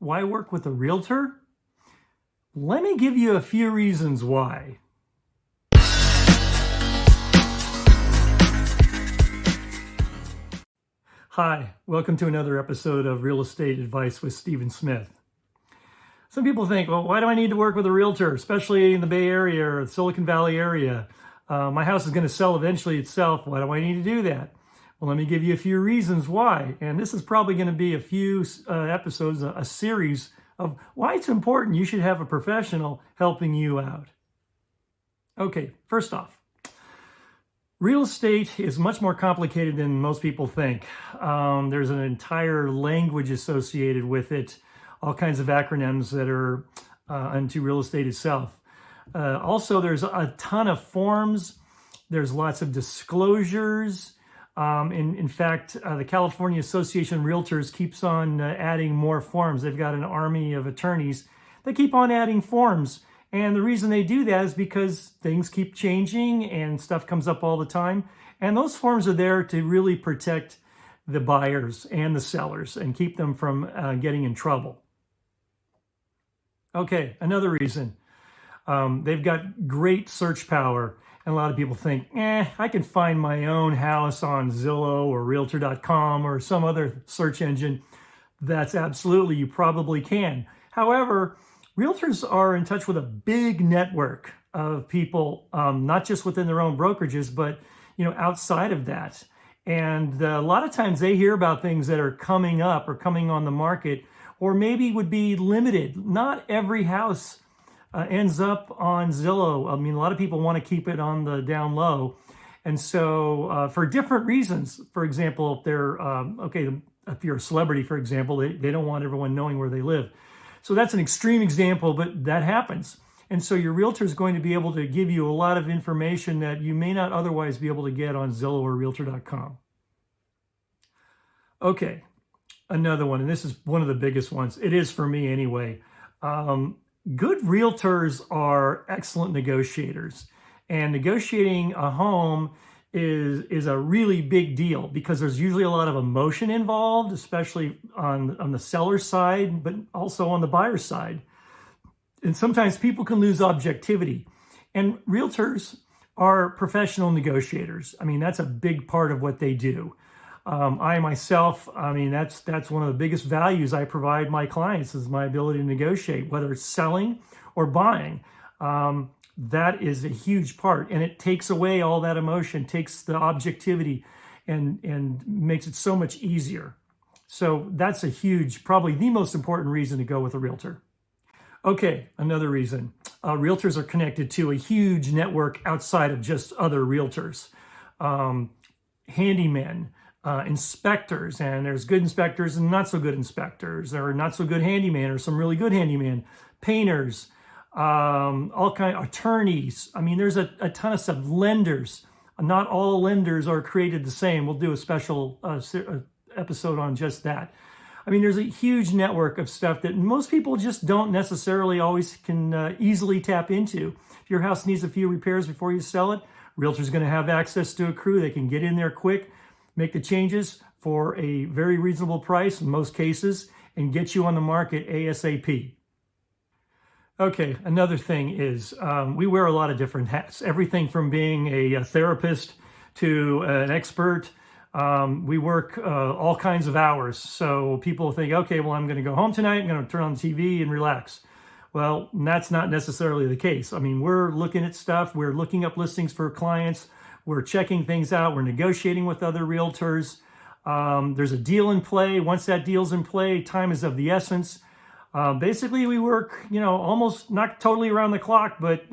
Why work with a realtor? Let me give you a few reasons why. Hi, welcome to another episode of Real Estate Advice with Stephen Smith. Some people think, well, why do I need to work with a realtor, especially in the Bay Area or the Silicon Valley area? My house is going to sell eventually itself. Why do I need to do that? Well, let me give you a few reasons why. And this is probably going to be a few episodes, a series of why it's important you should have a professional helping you out. Okay, first off, real estate is much more complicated than most people think. There's an entire language associated with it, all kinds of acronyms that are into real estate itself. Also, there's a ton of forms. There's lots of disclosures. In fact, the California Association of Realtors keeps on adding more forms. They've got an army of attorneys that keep on adding forms. And the reason they do that is because things keep changing and stuff comes up all the time. And those forms are there to really protect the buyers and the sellers and keep them from getting in trouble. Okay, another reason. They've got great search power. And a lot of people think, I can find my own house on Zillow or Realtor.com or some other search engine. That's absolutely, you probably can. However, realtors are in touch with a big network of people, not just within their own brokerages, but outside of that. And a lot of times they hear about things that are coming up or coming on the market, or maybe would be limited. Not every house ends up on Zillow. I mean, a lot of people want to keep it on the down low. And so for different reasons, for example, if they're, if you're a celebrity, for example, they don't want everyone knowing where they live. So that's an extreme example, but that happens. And so your realtor is going to be able to give you a lot of information that you may not otherwise be able to get on Zillow or Realtor.com. Okay, another one, and this is one of the biggest ones. It is for me anyway. Good realtors are excellent negotiators, and negotiating a home is a really big deal because there's usually a lot of emotion involved, especially on the seller's side, but also on the buyer's side. And sometimes people can lose objectivity. And realtors are professional negotiators. I mean, that's a big part of what they do. I myself, that's one of the biggest values I provide my clients is my ability to negotiate, whether it's selling or buying. That is a huge part, and it takes away all that emotion, takes the objectivity, and makes it so much easier. So that's a huge, probably the most important reason to go with a realtor. Okay, another reason. Realtors are connected to a huge network outside of just other realtors. Handymen, inspectors, and there's good inspectors and not so good inspectors. There are not so good handyman or some really good handyman, painters, all kind of attorneys. I mean, there's a ton of stuff. Lenders. Not all lenders are created the same. We'll do a special episode on just that. I mean, there's a huge network of stuff that most people just don't necessarily always can easily tap into. If your house needs a few repairs before you sell it, realtor's going to have access to a crew. They can get in there quick, make the changes for a very reasonable price in most cases, and get you on the market ASAP. Okay, another thing is we wear a lot of different hats. Everything from being a therapist to an expert. We work all kinds of hours. So people think, okay, well, I'm going to go home tonight. I'm going to turn on the TV and relax. Well, that's not necessarily the case. I mean, we're looking at stuff. We're looking up listings for clients. We're checking things out. We're negotiating with other realtors. There's a deal in play. Once that deal's in play, time is of the essence. Basically, we work, almost not totally around the clock, but,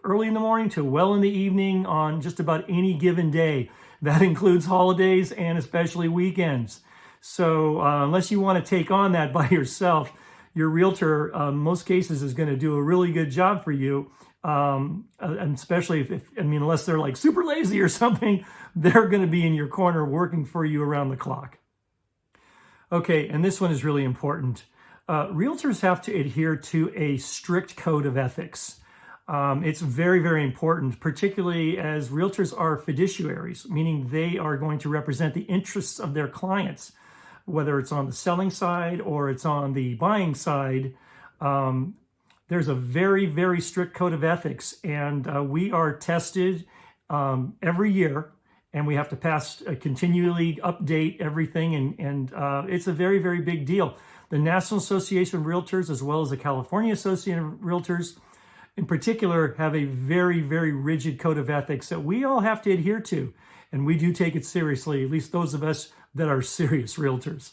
early in the morning to well in the evening on just about any given day. That includes holidays and especially weekends. So unless you want to take on that by yourself, your realtor, in most cases, is going to do a really good job for you. And especially unless they're like super lazy or something, they're going to be in your corner working for you around the clock. Okay, and this one is really important. Realtors have to adhere to a strict code of ethics. It's very, very important, particularly as realtors are fiduciaries, meaning they are going to represent the interests of their clients. whether it's on the selling side or it's on the buying side, there's a very, very strict code of ethics, and we are tested every year, and we have to continually update everything, and it's a very, very big deal. The National Association of Realtors, as well as the California Association of Realtors in particular, have a very, very rigid code of ethics that we all have to adhere to, and we do take it seriously, at least those of us that are serious realtors.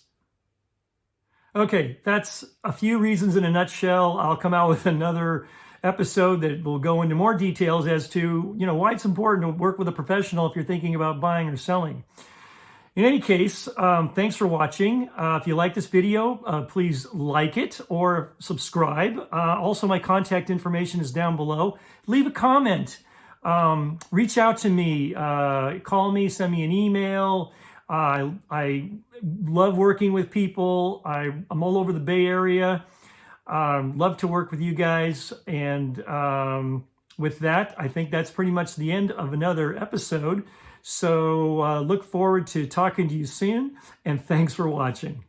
Okay, that's a few reasons in a nutshell. I'll come out with another episode that will go into more details as to, why it's important to work with a professional if you're thinking about buying or selling. In any case, thanks for watching. If you like this video, please like it or subscribe. Also, my contact information is down below. Leave a comment. Reach out to me. Call me, send me an email. I love working with people. I'm all over the Bay Area. Love to work with you guys. And with that, I think that's pretty much the end of another episode. So look forward to talking to you soon, and thanks for watching.